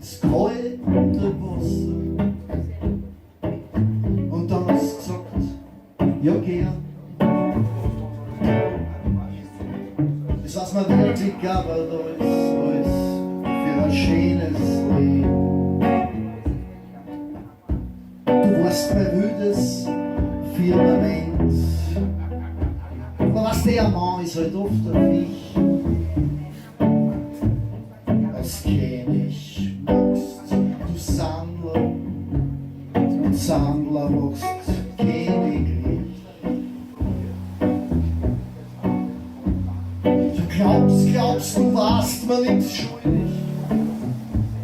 ins kalte Wasser. Und dann hast du gesagt, ja gern. Das was man wirklich aber da ist alles für ein schönes Leben. Du warst mein wildes Firmament. Aber was der Mann ist halt oft ein Wicht. Als König magst du Sandler und Sandler magst königlich. Du glaubst, du warst mir nichts schuldig.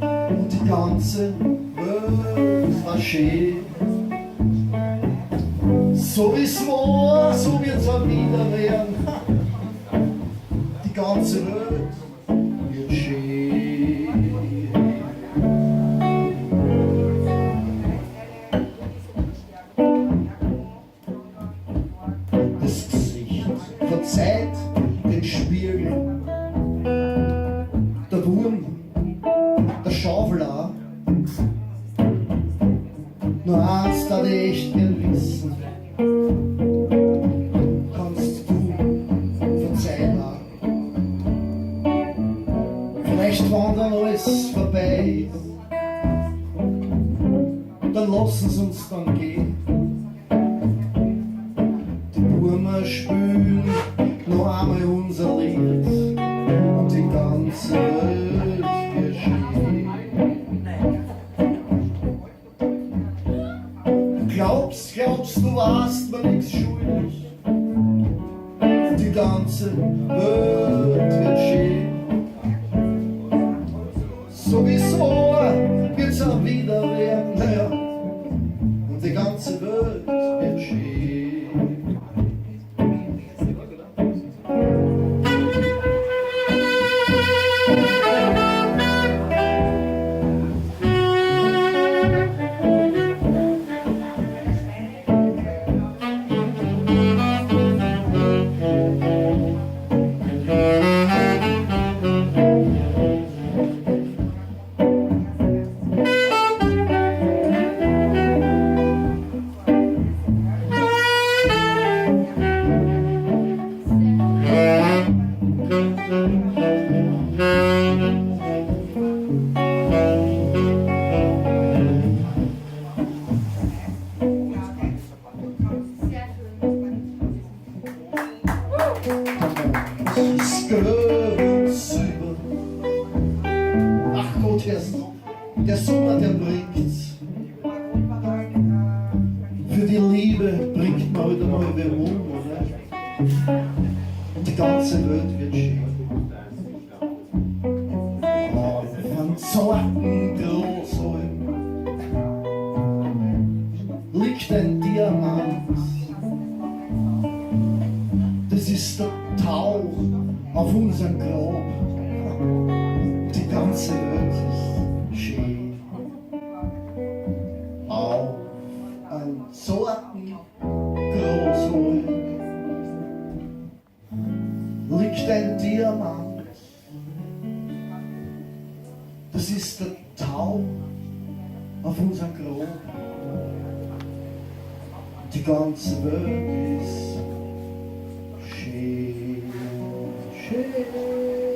Und die ganze Welt war schön. So wie es war, so wird's auch wieder werden. Die ganze Welt wird schön. Das Gesicht verzeiht den Spiegel. Der Wurm, der Schaufel auch. Nur eins darf ich echt gern wissen. Kannst du verzeihen auch? Vielleicht wenn dann alles vorbei ist, dann lassen sie uns dann gehen. Die Burmer spülen noch einmal unser Lied und die ganze Welt wird schön. Glaubst du warst mir nichts schuldig. Die ganze Welt wird schön. So wie es war, wird's auch wieder werden, naja. Und die ganze Welt wird schön. Silber. Ach Gott, der Sommer, der bringt's. Für die Liebe bringt man heute mal Beruhung, oder? Und die ganze Welt wird schön. Von zarten Großholm liegt ein Diamant. Das ist der Tau auf unserem Grab. Die ganze Welt ist schön. Auf ein zarten Großholm liegt ein Diamant. Das ist der Tau auf unserem Grab. Die ganze Welt ist schön, schön.